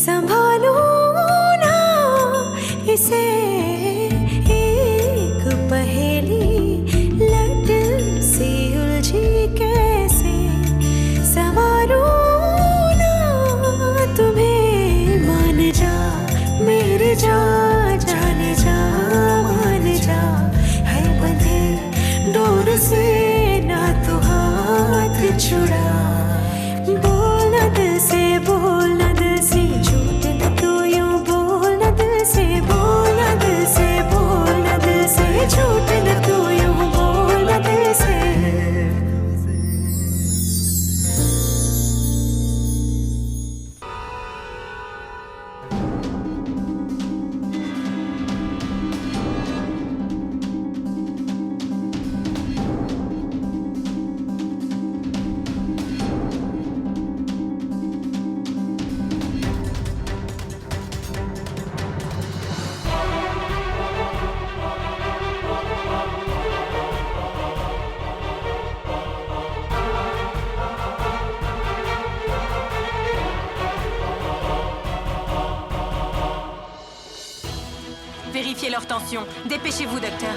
संभालूं ना इसे एक पहेली लट सी उलझी कैसे संवारूं ना तुम्हें मान जा मेरे जा जाने जा मान जा है बंधे डोर से ना तू हाथ छुड़ा बोल न दिल से बोल न दिल से झूठ न तू यूं बोल न दिल से बोल न दिल से बोल न दिल से झूठ न तू यूं बोल न दिल से Vérifiez leur tension. Dépêchez-vous, docteur.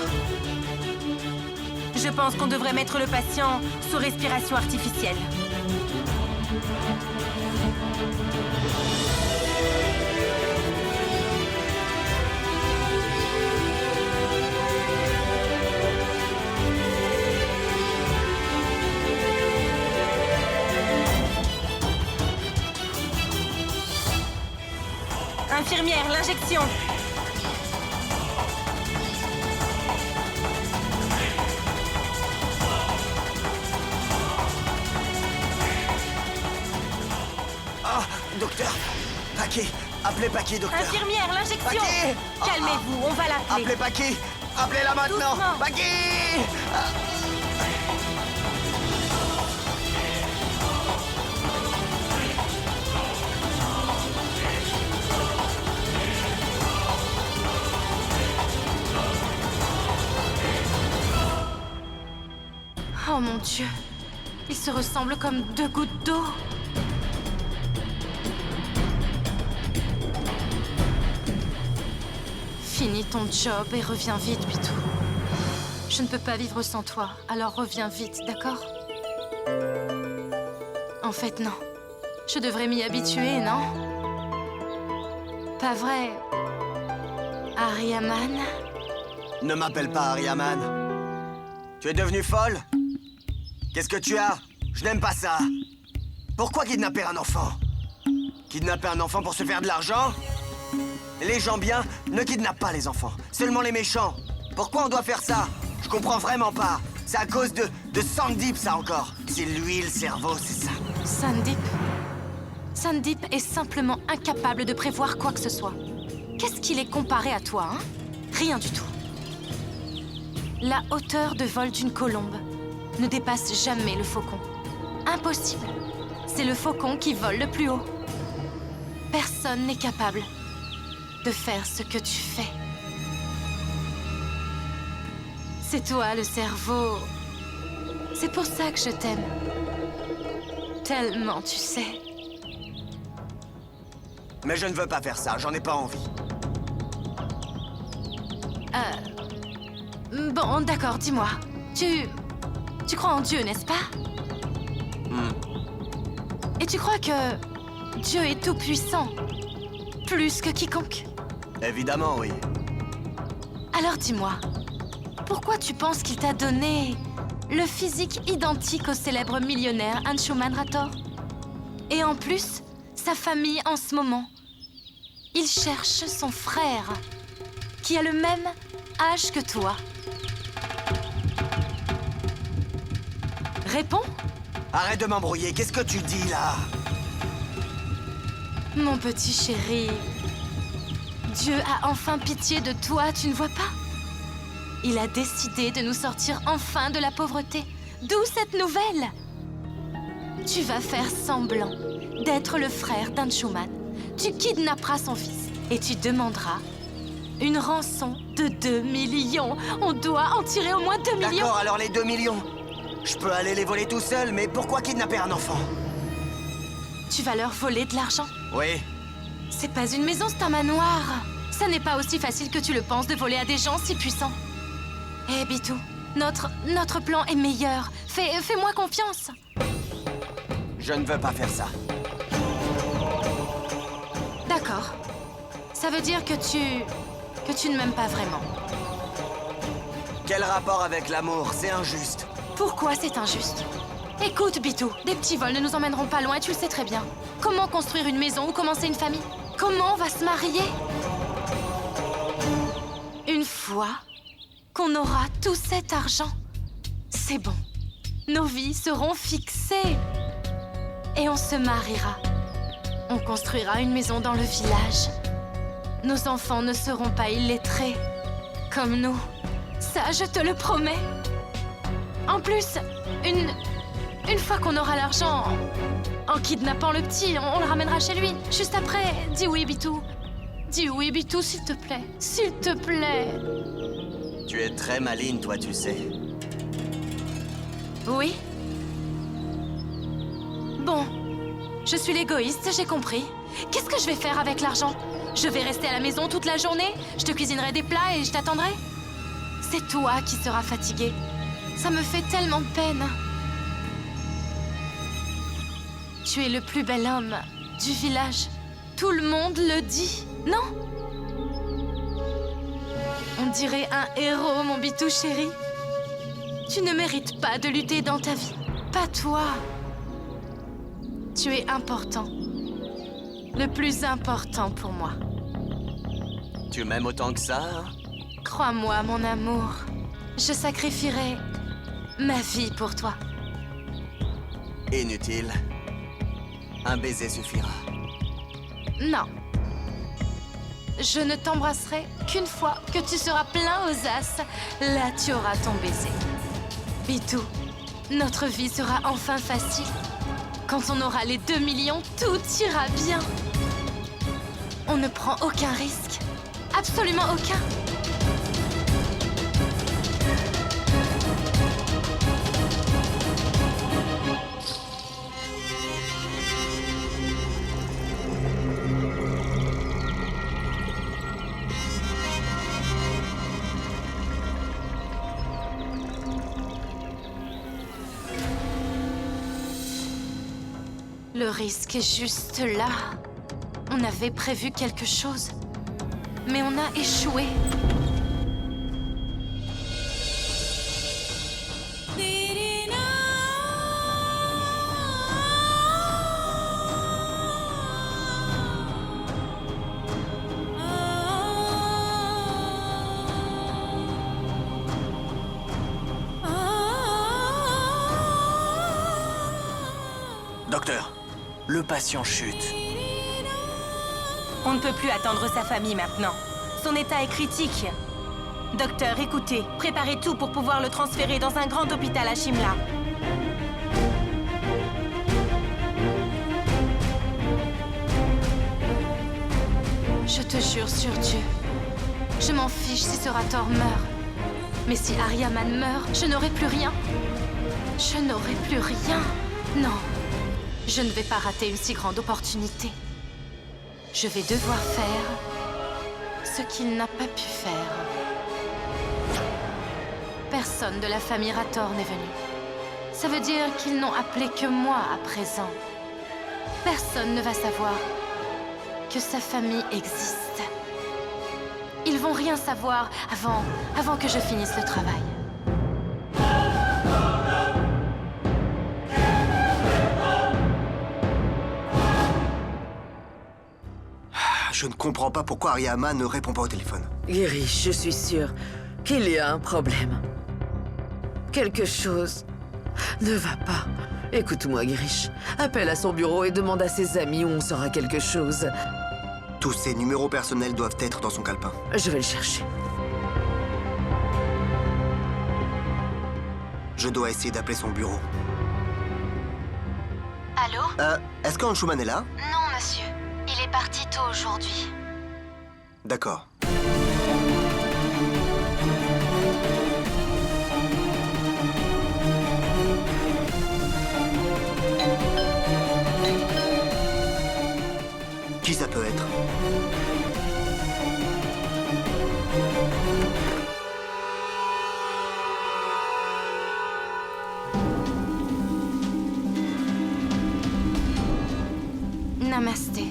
Je pense qu'on devrait mettre le patient sous respiration artificielle. Infirmière, l'injection. Docteur, Paquet, appelez Paquet, docteur. Infirmière, l'injection. Paquet. Calmez-vous, on va l'appeler. Appelez Paquet, appelez-la maintenant. Doucement. Paquet. Oh mon Dieu. Ils se ressemblent comme deux gouttes d'eau. Finis ton job et reviens vite, Pitou. Je ne peux pas vivre sans toi, alors reviens vite, d'accord? En fait, non. Je devrais m'y habituer, non? Pas vrai, Ariaman? Ne m'appelle pas Ariaman. Tu es devenue folle? Qu'est-ce que tu as? Je n'aime pas ça. Pourquoi kidnapper un enfant? Kidnapper un enfant pour se faire de l'argent? Les gens bien ne kidnappent pas les enfants, seulement les méchants. Pourquoi on doit faire ça? Je comprends vraiment pas. C'est à cause de Sandeep, ça encore. C'est lui le cerveau, c'est ça. Sandeep? Sandeep est simplement incapable de prévoir quoi que ce soit. Qu'est-ce qu'il est comparé à toi, hein? Rien du tout. La hauteur de vol d'une colombe ne dépasse jamais le faucon. Impossible. C'est le faucon qui vole le plus haut. Personne n'est capable de faire ce que tu fais. C'est toi le cerveau. C'est pour ça que je t'aime. Tellement, tu sais. Mais je ne veux pas faire ça, j'en ai pas envie. Bon, d'accord, dis-moi. Tu crois en Dieu, n'est-ce pas? Et tu crois que Dieu est tout-puissant? Plus que quiconque? Évidemment, oui. Alors dis-moi, pourquoi tu penses qu'il t'a donné le physique identique au célèbre millionnaire Anshuman Rator? Et en plus, sa famille en ce moment. Il cherche son frère, qui a le même âge que toi. Réponds. Arrête de m'embrouiller, qu'est-ce que tu dis là? Mon petit chéri, Dieu a enfin pitié de toi, tu ne vois pas? Il a décidé de nous sortir enfin de la pauvreté. D'où cette nouvelle? Tu vas faire semblant d'être le frère d'Anshuman. Tu kidnapperas son fils et tu demanderas une rançon de 2 millions. On doit en tirer au moins 2 millions. D'accord, alors les 2 millions. Je peux aller les voler tout seul, mais pourquoi kidnapper un enfant? Tu vas leur voler de l'argent? Oui. C'est pas une maison, c'est un manoir. Ça n'est pas aussi facile que tu le penses de voler à des gens si puissants. Hé, Bitou, notre plan est meilleur. Fais-moi confiance. Je ne veux pas faire ça. D'accord. Ça veut dire que tu ne m'aimes pas vraiment. Quel rapport avec l'amour? C'est injuste. Pourquoi c'est injuste? Écoute, Bitou, des petits vols ne nous emmèneront pas loin, tu le sais très bien. Comment construire une maison ou commencer une famille? Comment on va se marier? Une fois qu'on aura tout cet argent, c'est bon. Nos vies seront fixées. Et on se mariera. On construira une maison dans le village. Nos enfants ne seront pas illettrés, comme nous. Ça, je te le promets. En plus, une fois qu'on aura l'argent, en kidnappant le petit, on le ramènera chez lui. Juste après, dis oui, Bitou. Dis oui, Bitou, s'il te plaît. S'il te plaît. Tu es très maligne, toi, tu sais. Oui? Bon, je suis l'égoïste, j'ai compris. Qu'est-ce que je vais faire avec l'argent? Je vais rester à la maison toute la journée? Je te cuisinerai des plats et je t'attendrai? C'est toi qui seras fatigué. Ça me fait tellement de peine. Tu es le plus bel homme du village. Tout le monde le dit, non? On dirait un héros, mon Bitou chéri. Tu ne mérites pas de lutter dans ta vie. Pas toi. Tu es important. Le plus important pour moi. Tu m'aimes autant que ça? Crois-moi, mon amour. Je sacrifierai ma vie pour toi. Inutile. Un baiser suffira. Non. Je ne t'embrasserai qu'une fois que tu seras plein aux as. Là, tu auras ton baiser. Bitou, notre vie sera enfin facile. Quand on aura les 2 millions, tout ira bien. On ne prend aucun risque. Absolument aucun. Le risque est juste là. On avait prévu quelque chose, mais on a échoué. Docteur, le patient chute. On ne peut plus attendre sa famille maintenant. Son état est critique. Docteur, écoutez, préparez tout pour pouvoir le transférer dans un grand hôpital à Shimla. Je te jure sur Dieu, je m'en fiche si ce Rator meurt. Mais si Aryaman meurt, je n'aurai plus rien. Je n'aurai plus rien. Non, je ne vais pas rater une si grande opportunité. Je vais devoir faire ce qu'il n'a pas pu faire. Personne de la famille Rator n'est venu. Ça veut dire qu'ils n'ont appelé que moi à présent. Personne ne va savoir que sa famille existe. Ils vont rien savoir avant que je finisse le travail. Je ne comprends pas pourquoi Aryaman ne répond pas au téléphone. Girish, je suis sûre qu'il y a un problème. Quelque chose ne va pas. Écoute-moi, Girish. Appelle à son bureau et demande à ses amis où on saura quelque chose. Tous ses numéros personnels doivent être dans son calepin. Je vais le chercher. Je dois essayer d'appeler son bureau. Allô? Est-ce qu'Anshuman est là? Non, monsieur. Il est parti tôt aujourd'hui. D'accord. Qui ça peut être? Namasté.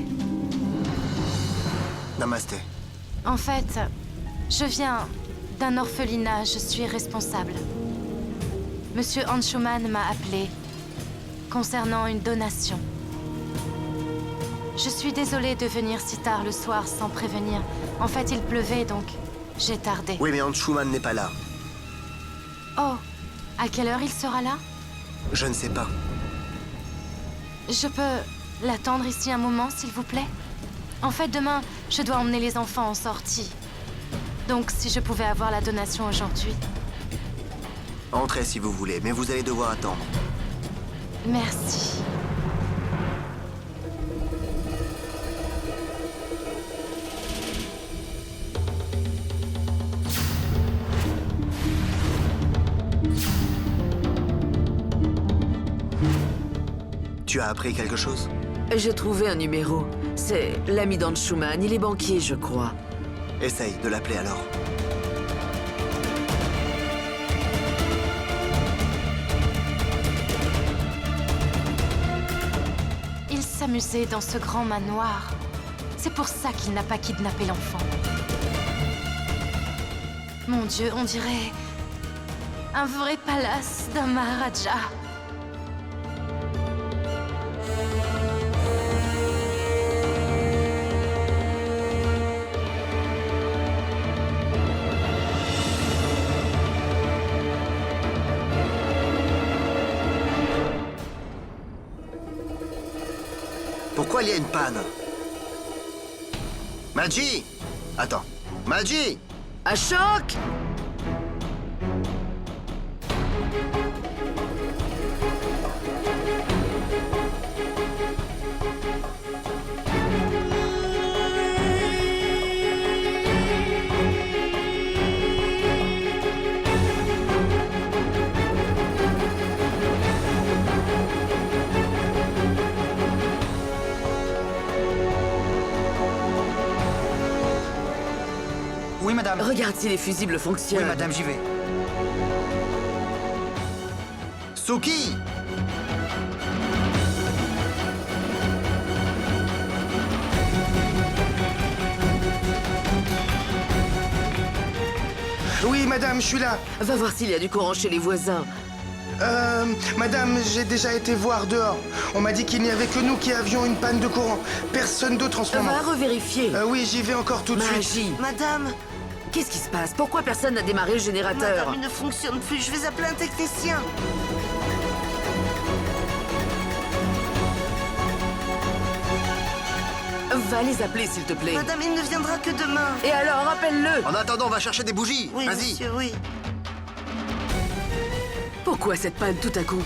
Namasté. En fait, je viens d'un orphelinat, je suis responsable. Monsieur Anshuman m'a appelé concernant une donation. Je suis désolée de venir si tard le soir sans prévenir. En fait, il pleuvait, donc j'ai tardé. Oui, mais Anshuman n'est pas là. Oh, à quelle heure il sera là? Je ne sais pas. Je peux l'attendre ici un moment, s'il vous plaît? En fait, demain, je dois emmener les enfants en sortie. Donc, si je pouvais avoir la donation aujourd'hui. Entrez si vous voulez, mais vous allez devoir attendre. Merci. Tu as appris quelque chose? J'ai trouvé un numéro. C'est l'ami d'Anshuman. Il est banquier, je crois. Essaye de l'appeler alors. Il s'amusait dans ce grand manoir. C'est pour ça qu'il n'a pas kidnappé l'enfant. Mon Dieu, on dirait un vrai palace d'un Maharaja. Pourquoi il y a une panne? Maji! Attends. Maji! Ashok! Oui, madame. Regarde si les fusibles fonctionnent. Oui, madame, j'y vais. Suki! Oui, madame, je suis là. Va voir s'il y a du courant chez les voisins. Madame, j'ai déjà été voir dehors. On m'a dit qu'il n'y avait que nous qui avions une panne de courant. Personne d'autre en ce moment. Va revérifier. Oui, j'y vais encore tout de suite. Magie, Madame, qu'est-ce qui se passe? Pourquoi personne n'a démarré le générateur? madame, il ne fonctionne plus. Je vais appeler un technicien. Va les appeler, s'il te plaît. Madame, il ne viendra que demain. Et alors, appelle-le. En attendant, on va chercher des bougies. Oui, Vas-y. monsieur, oui. Pourquoi cette panne tout à coup?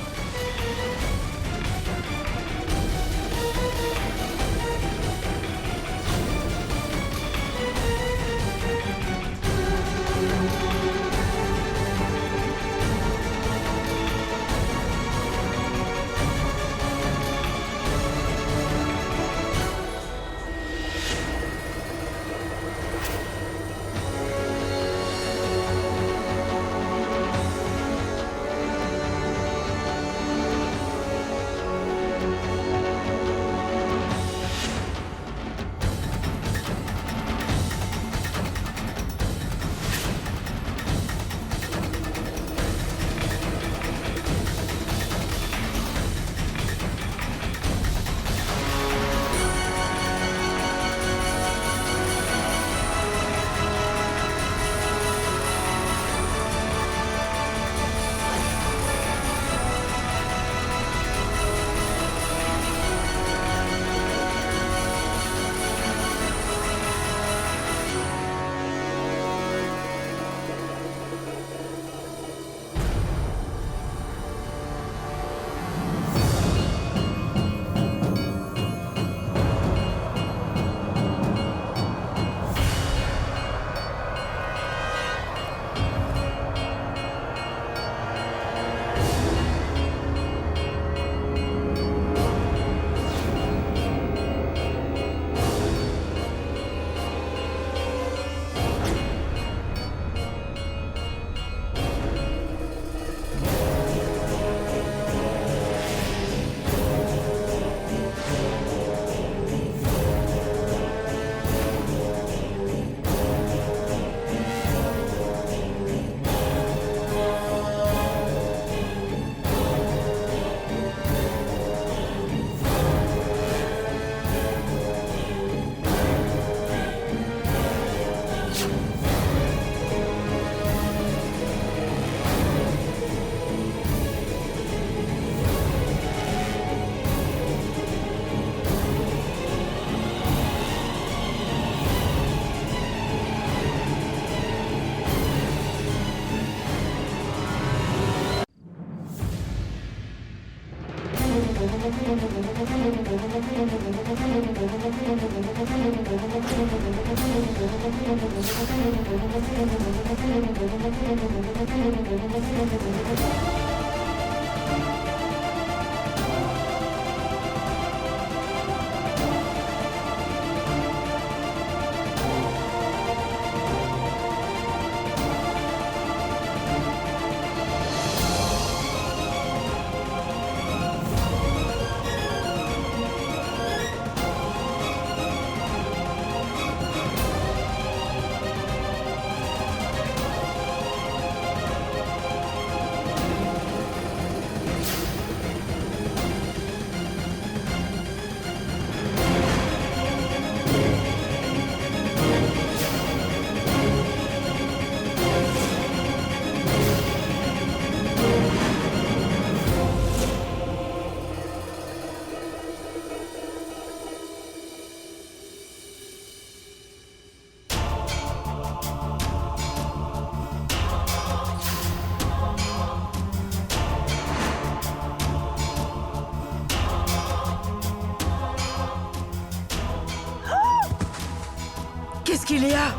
Qu'est-ce qu'il y a?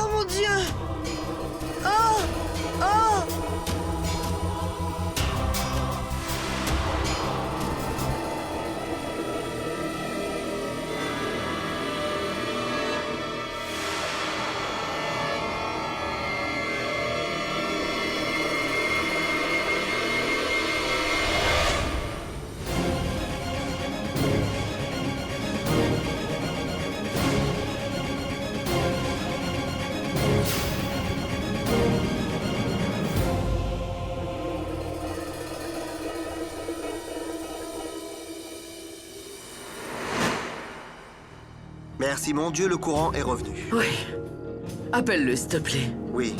Oh mon Dieu! Oh! Oh! Merci mon Dieu, le courant est revenu. Oui. Appelle-le, s'il te plaît. Oui.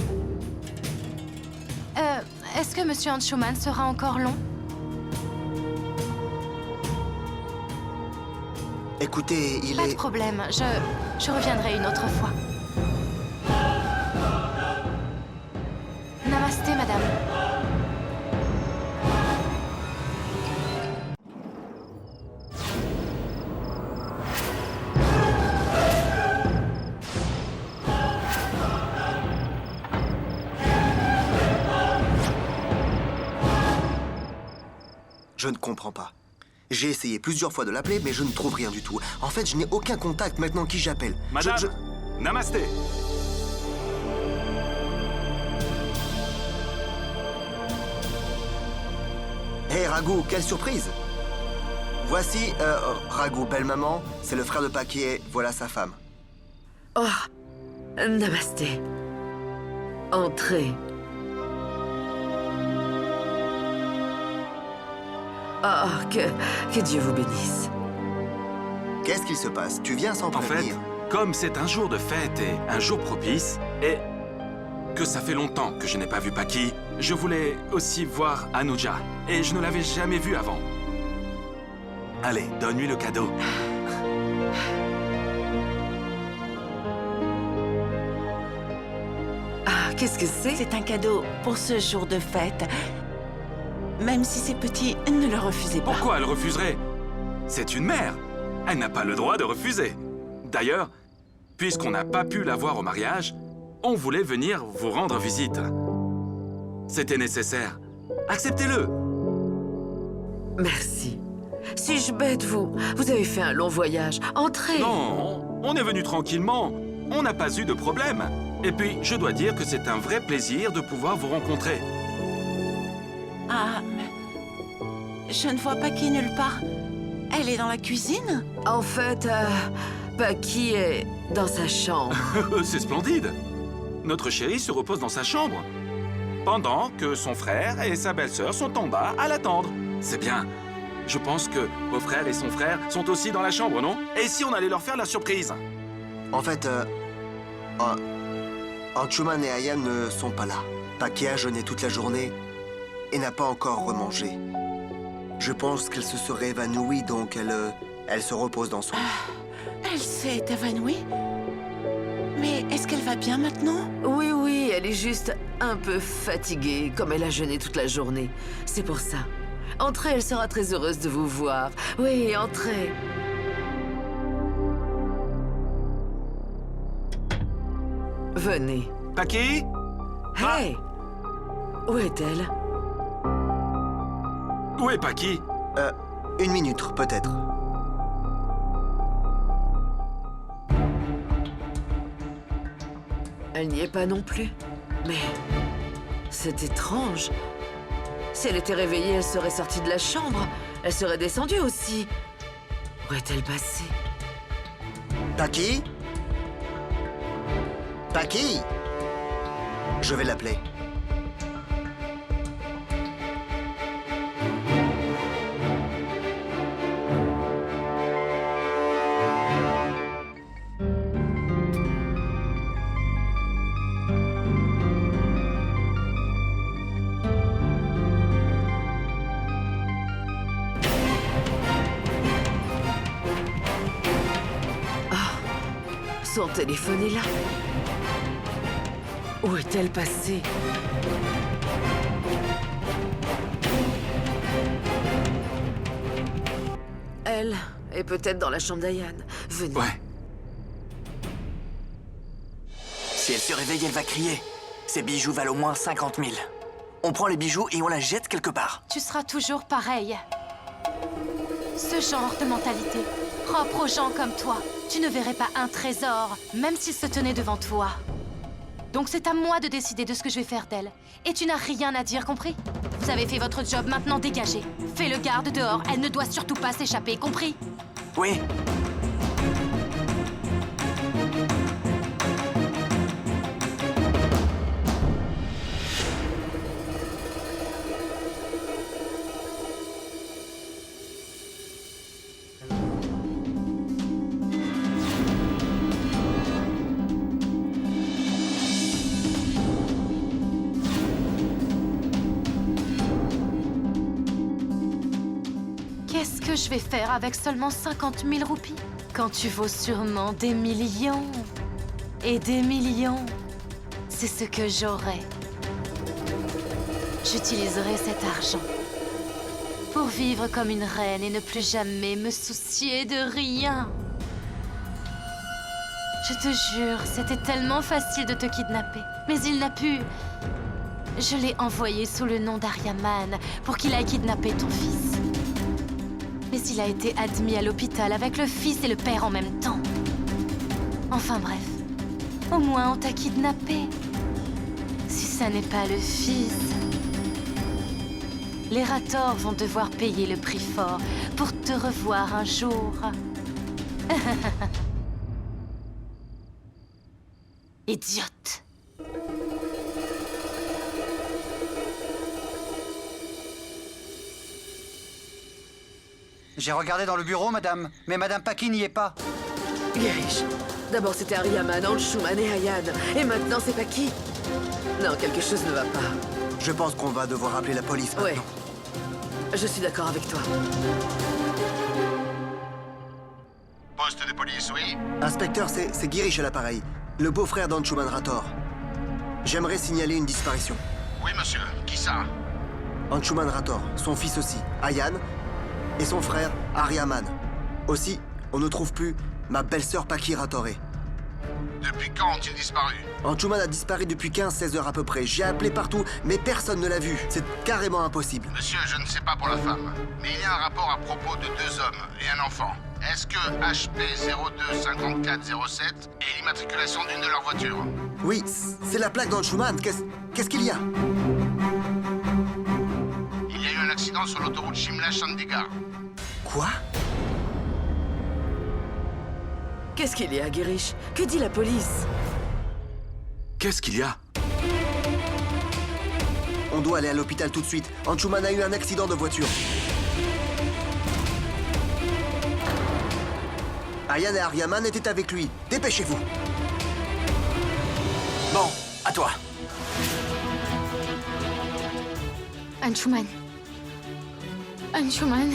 Est-ce que Monsieur Anschumann sera encore long? Écoutez, il Pas de est... problème, je reviendrai une autre fois. Namasté, madame. Je ne comprends pas. J'ai essayé plusieurs fois de l'appeler, mais je ne trouve rien du tout. En fait, je n'ai aucun contact maintenant qui j'appelle. Madame, Namasté. Hé, Raghu, quelle surprise! Voici, Raghu, belle maman, c'est le frère de Paquier, voilà sa femme. Oh, namasté. Entrez. Oh, que Dieu vous bénisse. Qu'est-ce qu'il se passe? Tu viens sans En fait, prévenir. comme c'est un jour de fête et un jour propice, et que ça fait longtemps que je n'ai pas vu Paki, je voulais aussi voir Anuja, et je ne l'avais jamais vue avant. Allez, donne-lui le cadeau. Ah, qu'est-ce que c'est? C'est un cadeau pour ce jour de fête. Même si c'est petit, ne le refusez pas. Pourquoi elle refuserait? C'est une mère. Elle n'a pas le droit de refuser. D'ailleurs, puisqu'on n'a pas pu la voir au mariage, on voulait venir vous rendre visite. C'était nécessaire. Acceptez-le. Merci. Suis-je bête, vous? Vous avez fait un long voyage. Entrez. Non, on est venu tranquillement. On n'a pas eu de problème. Et puis, je dois dire que c'est un vrai plaisir de pouvoir vous rencontrer. Ah, mais... Je ne vois pas qui nulle part. Elle est dans la cuisine? En fait, Paki est dans sa chambre. C'est splendide. Notre chérie se repose dans sa chambre, pendant que son frère et sa belle-sœur sont en bas à l'attendre. C'est bien. Je pense que vos frères et son frère sont aussi dans la chambre, non? Et si on allait leur faire la surprise? En fait, Anschumann et Aya ne sont pas là. Paki a jeûné toute la journée et n'a pas encore remangé. Je pense qu'elle se serait évanouie, donc elle se repose dans son lit. Elle s'est évanouie? Mais est-ce qu'elle va bien maintenant? Oui, oui, elle est juste un peu fatiguée, comme elle a jeûné toute la journée. C'est pour ça. Entrez, elle sera très heureuse de vous voir. Oui, entrez. Venez. Paki? Hey! Où est-elle? Où est Paki? Une minute, peut-être. Elle n'y est pas non plus. Mais c'est étrange. Si elle était réveillée, elle serait sortie de la chambre. Elle serait descendue aussi. Où est-elle passée? Paki? Paki? Je vais l'appeler. Son téléphone est là. Où est-elle passée? Elle est peut-être dans la chambre d'Ayan. Venez. Ouais. Si elle se réveille, elle va crier. Ces bijoux valent au moins 50 000. On prend les bijoux et on la jette quelque part. Tu seras toujours pareil. Ce genre de mentalité, propre aux gens comme toi. Tu ne verrais pas un trésor, même s'il se tenait devant toi. Donc c'est à moi de décider de ce que je vais faire d'elle. Et tu n'as rien à dire, compris? Vous avez fait votre job, maintenant dégagez. Fais le garde dehors, elle ne doit surtout pas s'échapper, compris? Oui. Qu'est-ce que je vais faire avec seulement 50 000 roupies? Quand tu vaux sûrement des millions. Et des millions. C'est ce que j'aurai. J'utiliserai cet argent pour vivre comme une reine et ne plus jamais me soucier de rien. Je te jure, c'était tellement facile de te kidnapper. Mais il n'a pu... Je l'ai envoyé sous le nom d'Aryaman pour qu'il aille kidnapper ton fils. Mais il a été admis à l'hôpital avec le fils et le père en même temps. Enfin bref, au moins on t'a kidnappé. Si ça n'est pas le fils... Les Rators vont devoir payer le prix fort pour te revoir un jour. Idiote. J'ai regardé dans le bureau, madame, mais madame Paki n'y est pas. Girish. D'abord c'était Aryaman, Anshuman et Ayan. Et maintenant c'est pas qui? Non, quelque chose ne va pas. Je pense qu'on va devoir appeler la police maintenant. Ouais. Je suis d'accord avec toi. Poste de police, oui. Inspecteur, c'est Girish à l'appareil, le beau-frère d'Anshuman Rator. J'aimerais signaler une disparition. Oui, monsieur. Qui ça? Anshuman Rator, son fils aussi, Ayan, et son frère, Aryaman. Aussi, on ne trouve plus ma belle-sœur Paki Ratoré. Depuis quand ont-ils disparu? Anshuman a disparu depuis 15-16 heures à peu près. J'ai appelé partout, mais personne ne l'a vu. C'est carrément impossible. Monsieur, je ne sais pas pour la femme, mais il y a un rapport à propos de 2 hommes et un enfant. Est-ce que HP 025407 est l'immatriculation d'une de leurs voitures? Oui, c'est la plaque d'Anshuman. Qu'est-ce qu'il y a? Il y a eu un accident sur l'autoroute Shimla-Chandigarh. Quoi? Qu'est-ce qu'il y a, Girish? Que dit la police? Qu'est-ce qu'il y a? On doit aller à l'hôpital tout de suite. Anshuman a eu un accident de voiture. Ayan et Aryaman étaient avec lui. Dépêchez-vous. Bon, à toi. Anshuman. Anshuman.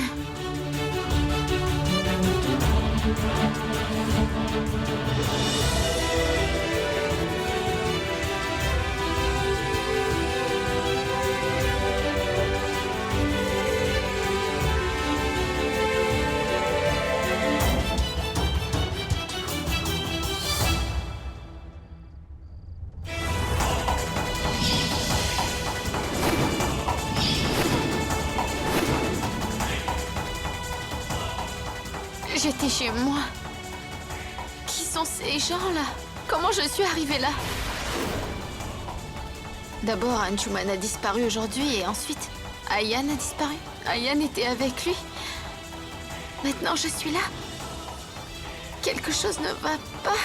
rester chez moi. Qui sont ces gens-là? Comment je suis arrivée là? D'abord, Anshuman a disparu aujourd'hui et ensuite, Ayan a disparu. Ayan était avec lui. Maintenant, je suis là. Quelque chose ne va pas.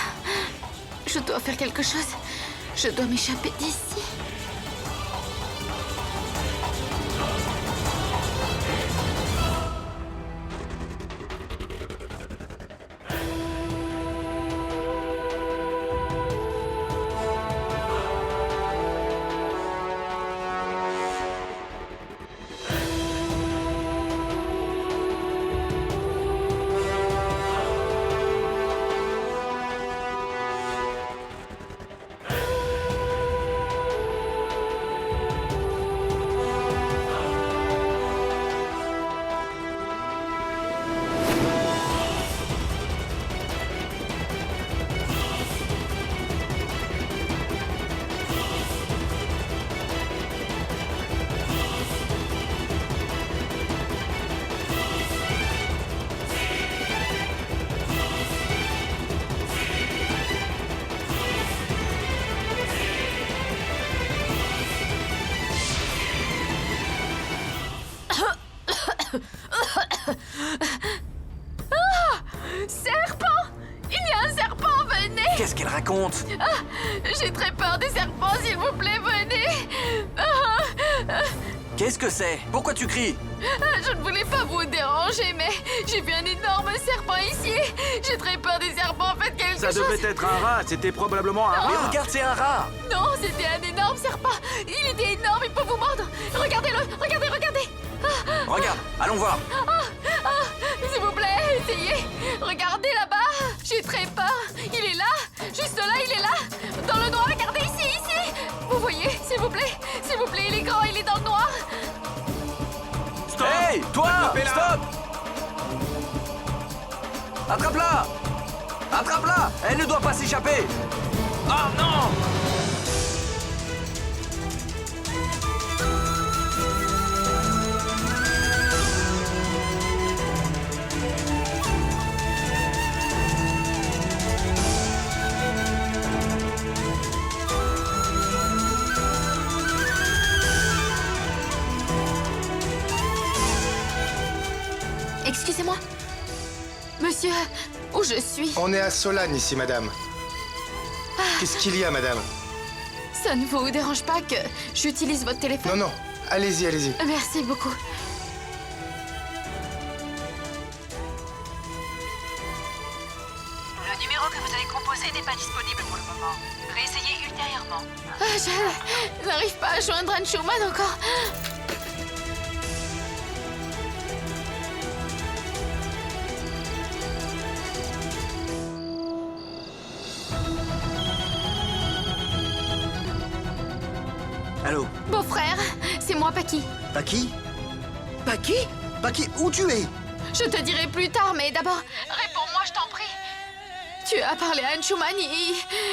Je dois faire quelque chose. Je dois m'échapper d'ici. Serpent! Il y a un serpent, venez! Qu'est-ce qu'elle raconte? J'ai très peur des serpents, s'il vous plaît, venez! Qu'est-ce que c'est? Pourquoi tu cries? Je ne voulais pas vous déranger, mais j'ai vu un énorme serpent ici! J'ai très peur des serpents, faites quelque Ça chose! devait être un rat, c'était probablement un Mais rat. regarde, c'est un rat! Non, c'était un énorme serpent! Il était énorme, il peut vous mordre! Regardez-le! Regardez, regardez! Regarde, allons voir. S'il vous plaît, essayez! Regardez là-bas! J'ai très peur! Il est là! Juste là, il est là! Dans le noir, regardez ici, ici! Vous voyez? S'il vous plaît, il est grand, il est dans le noir! Stop! Hey, toi! Attrapez-la! Stop! Attrape-la! Attrape-la! Elle ne doit pas s'échapper! Ah non! Excusez-moi. Monsieur, où je suis? On est à Solane ici, madame. Qu'est-ce qu'il y a, madame? Ça ne vous dérange pas que j'utilise votre téléphone? Non, non. Allez-y, allez-y. Merci beaucoup. Le numéro que vous avez composé n'est pas disponible pour le moment. Réessayez ultérieurement. Je n'arrive pas à joindre Anshuman encore. Allô? Beau-frère, c'est moi, Paki. Paki? Paki? Paki, où tu es? Je te dirai plus tard, mais d'abord, réponds-moi, je t'en prie. Tu as parlé à Anshuman,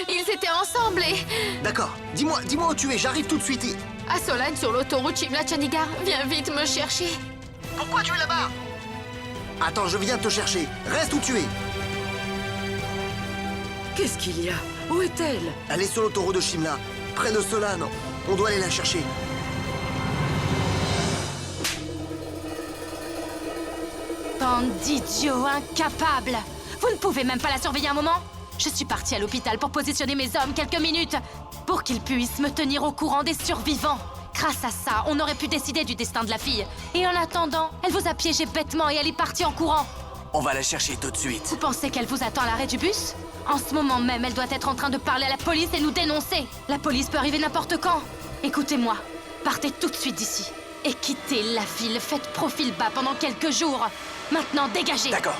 ils étaient ensemble et... D'accord. Dis-moi où tu es, j'arrive tout de suite. À Solane, sur l'autoroute Shimla-Chandigarh, viens vite me chercher. Pourquoi tu es là-bas? Attends, je viens te chercher. Reste où tu es. Qu'est-ce qu'il y a? Où est-elle? Elle est sur l'autoroute de Shimla, près de Solane. On doit aller la chercher. Bande d'idiots incapables! Vous ne pouvez même pas la surveiller un moment? Je suis partie à l'hôpital pour positionner mes hommes quelques minutes, pour qu'ils puissent me tenir au courant des survivants. Grâce à ça, on aurait pu décider du destin de la fille. Et en attendant, elle vous a piégé bêtement et elle est partie en courant. On va la chercher tout de suite. Vous pensez qu'elle vous attend à l'arrêt du bus? En ce moment même, elle doit être en train de parler à la police et nous dénoncer. La police peut arriver n'importe quand. Écoutez-moi, partez tout de suite d'ici. Et quittez la ville, faites profil bas pendant quelques jours. Maintenant, dégagez! D'accord,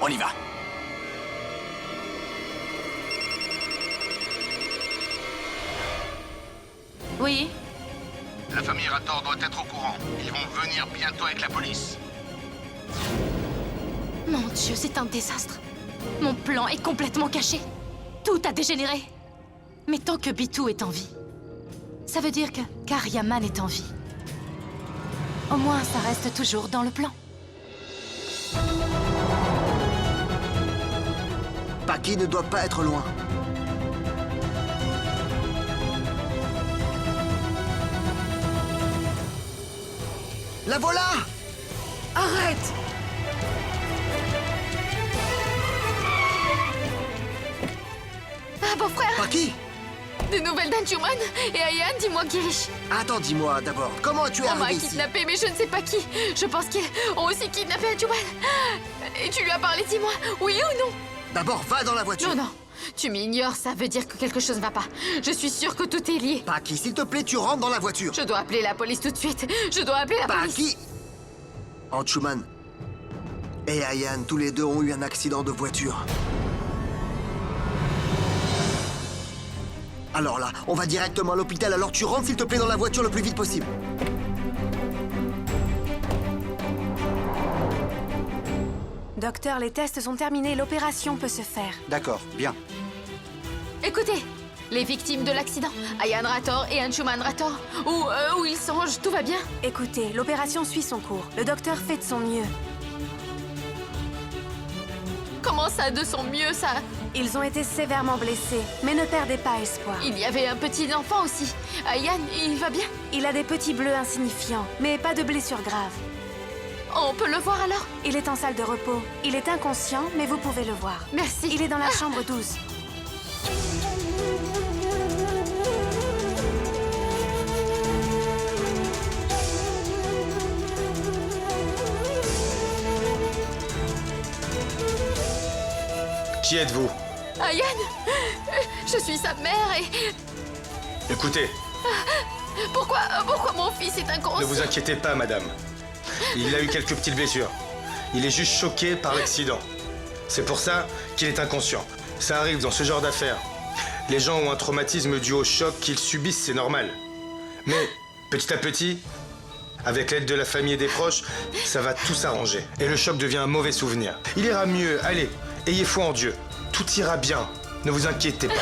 on y va. Oui? La famille Rator doit être au courant. Ils vont venir bientôt avec la police. Mon Dieu, c'est un désastre. Mon plan est complètement caché. Tout a dégénéré. Mais tant que Bitou est en vie, ça veut dire que Karyaman est en vie. Au moins, ça reste toujours dans le plan. Paki ne doit pas être loin. La voilà! Arrête! Ah, beau-frère, Paki! des nouvelles d'Anjuman et Ayan, dis-moi, Girish. Attends, dis-moi d'abord, comment tu es On m'a arrivé ici? kidnappé, mais je ne sais pas qui. Je pense qu'ils ont aussi kidnappé Anjuman. Et tu lui as parlé, dis-moi, oui ou non? D'abord, va dans la voiture. Non, non. Tu m'ignores, ça veut dire que quelque chose ne va pas. Je suis sûre que tout est lié. Paki, s'il te plaît, tu rentres dans la voiture. Je dois appeler la police tout de suite. Je dois appeler la police. Paki! Anjuman et Ayan, tous les deux ont eu un accident de voiture. Alors là, on va directement à l'hôpital, alors tu rentres s'il te plaît dans la voiture le plus vite possible. Docteur, les tests sont terminés, l'opération peut se faire. D'accord, bien. Écoutez, les victimes de l'accident, Ayan Rator et Anjuman Rator, où ils sont, tout va bien? Écoutez, l'opération suit son cours. Le docteur fait de son mieux. Comment ça, de son mieux, ça? Ils ont été sévèrement blessés, mais ne perdez pas espoir. Il y avait un petit enfant aussi. Ayan, il va bien? Il a des petits bleus insignifiants, mais pas de blessures graves. On peut le voir alors? Il est en salle de repos. Il est inconscient, mais vous pouvez le voir. Merci. Il est dans la chambre 12. Qui êtes-vous? Ayan, je suis sa mère et... Écoutez, Pourquoi mon fils est inconscient? ne vous inquiétez pas, madame. Il a eu quelques petites blessures. Il est juste choqué par l'accident. C'est pour ça qu'il est inconscient. Ça arrive dans ce genre d'affaires. Les gens ont un traumatisme dû au choc qu'ils subissent, c'est normal. Mais, petit à petit, avec l'aide de la famille et des proches, ça va tout s'arranger. Et le choc devient un mauvais souvenir. Il ira mieux, allez, ayez foi en Dieu. Tout ira bien, ne vous inquiétez pas.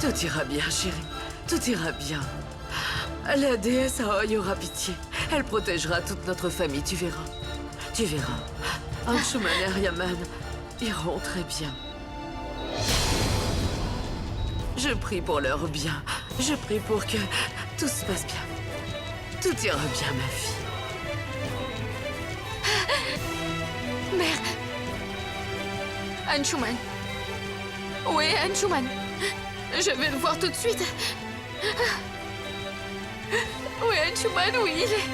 Tout ira bien, chérie. Tout ira bien. La déesse Aoi aura pitié. Elle protégera toute notre famille, tu verras. Tu verras. Anjuman et Aryaman iront très bien. Je prie pour leur bien. Je prie pour que tout se passe bien. Tout ira bien, ma fille. Mère. Anjuman. Où est Anjuman? Je vais le voir tout de suite. Où est Anjuman? Où il est?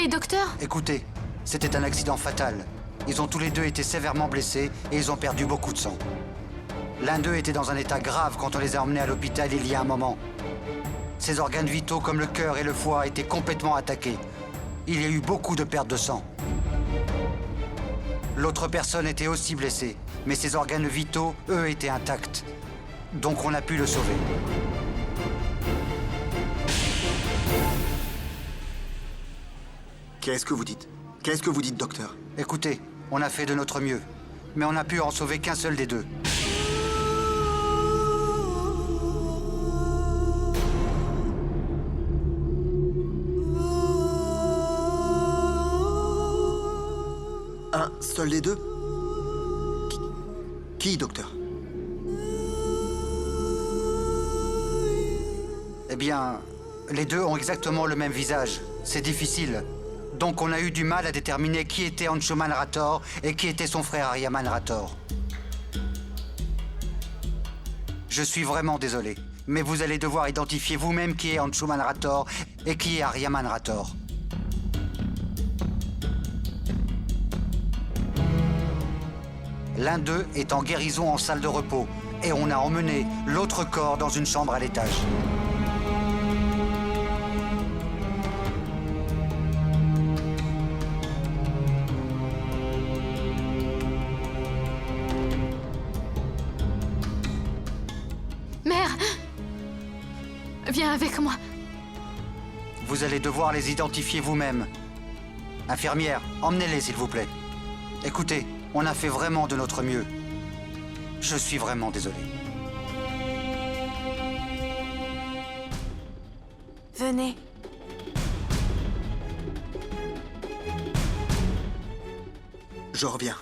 Docteur? Écoutez, c'était un accident fatal. Ils ont tous les deux été sévèrement blessés et ils ont perdu beaucoup de sang. L'un d'eux était dans un état grave quand on les a emmenés à l'hôpital il y a un moment. Ses organes vitaux comme le cœur et le foie étaient complètement attaqués. Il y a eu beaucoup de pertes de sang. L'autre personne était aussi blessée, mais ses organes vitaux, eux, étaient intacts. Donc on a pu le sauver. Qu'est-ce que vous dites? Qu'est-ce que vous dites, docteur? Écoutez, on a fait de notre mieux, mais on n'a pu en sauver qu'un seul des deux. Un seul des deux? Qui, docteur? bien, les deux ont exactement le même visage. C'est difficile. Donc on a eu du mal à déterminer qui était Anshuman Rator et qui était son frère Aryaman Rator. Je suis vraiment désolé, mais vous allez devoir identifier vous-même qui est Anshuman Rator et qui est Aryaman Rator. L'un d'eux est en guérison en salle de repos et on a emmené l'autre corps dans une chambre à l'étage. Mère, viens avec moi. Vous allez devoir les identifier vous-même. Infirmière, emmenez-les s'il vous plaît. Écoutez, on a fait vraiment de notre mieux. Je suis vraiment désolé. Venez. Je reviens.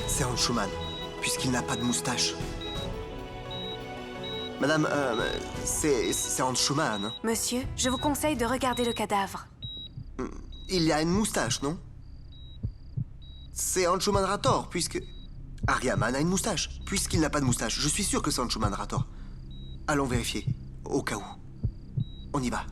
C'est Anshuman, puisqu'il n'a pas de moustache. Madame, c'est Anshuman. Monsieur, je vous conseille de regarder le cadavre. Il y a une moustache, non? C'est Anshuman Rator, puisque... Aryaman a une moustache, puisqu'il n'a pas de moustache. Je suis sûr que c'est Anshuman Rator. Allons vérifier, au cas où. On y va.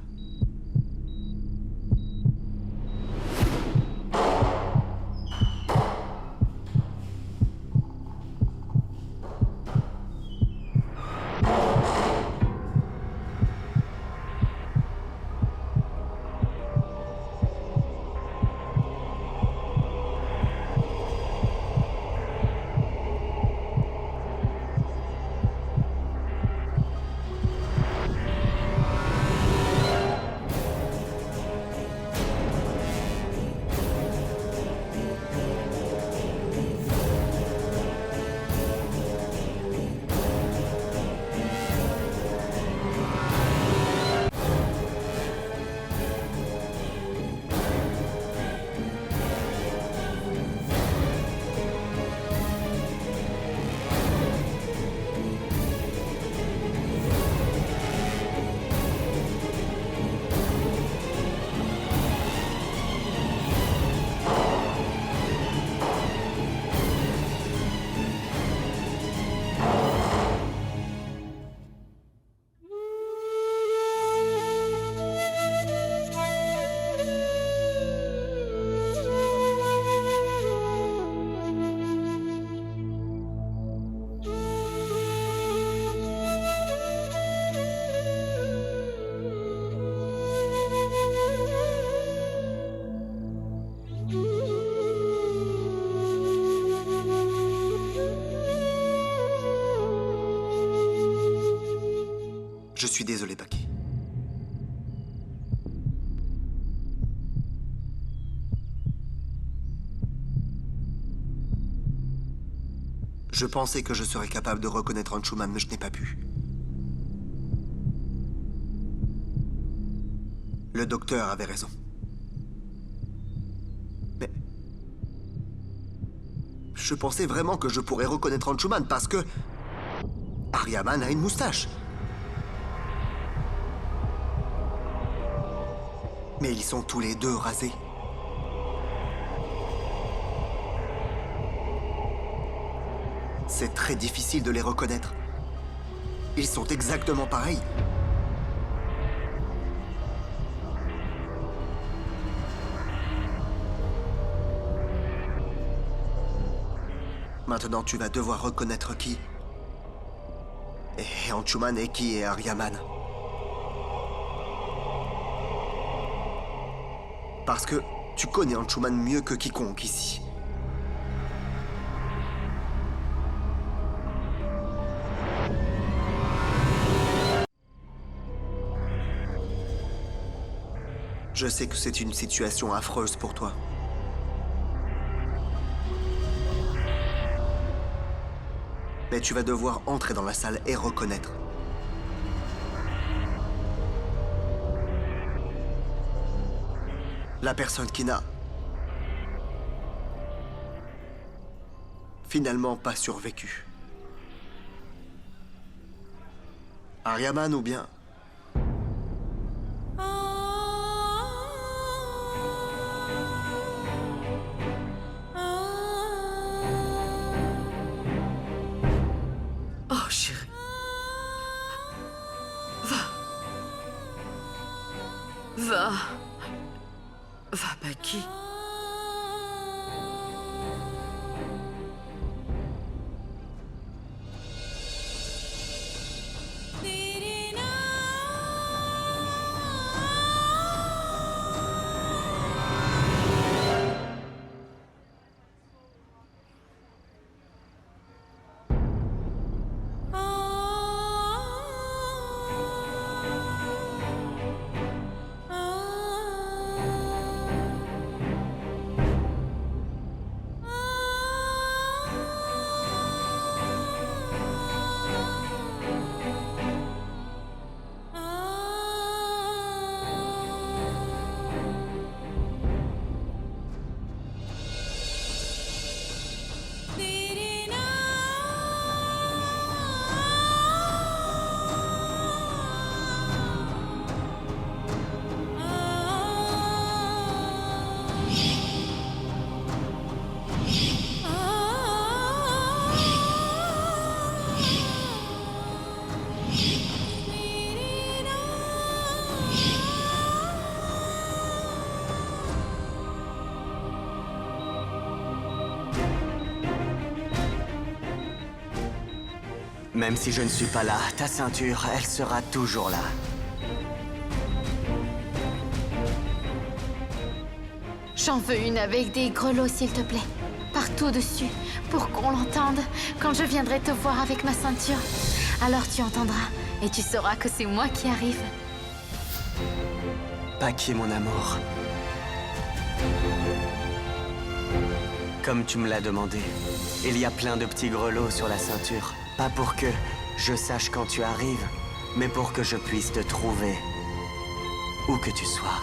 Je suis désolé, Paki. Je pensais que je serais capable de reconnaître Anshuman, mais je n'ai pas pu. Le docteur avait raison. Mais... je pensais vraiment que je pourrais reconnaître Anshuman parce que... Aryaman a une moustache. Mais ils sont tous les deux rasés. C'est très difficile de les reconnaître. Ils sont exactement pareils. Maintenant, tu vas devoir reconnaître qui est Anshuman et qui est Aryaman. Parce que tu connais Anshuman mieux que quiconque ici. Je sais que c'est une situation affreuse pour toi. Mais tu vas devoir entrer dans la salle et reconnaître. La personne qui n'a finalement pas survécu. Ahriaman ou bien... Oh, chérie. Va. Va, Paki. Même si je ne suis pas là, ta ceinture, elle sera toujours là. J'en veux une avec des grelots, s'il te plaît. Partout dessus, pour qu'on l'entende quand je viendrai te voir avec ma ceinture. Alors tu entendras et tu sauras que c'est moi qui arrive. Paki, mon amour. Comme tu me l'as demandé, il y a plein de petits grelots sur la ceinture. Pas pour que je sache quand tu arrives, mais pour que je puisse te trouver, où que tu sois.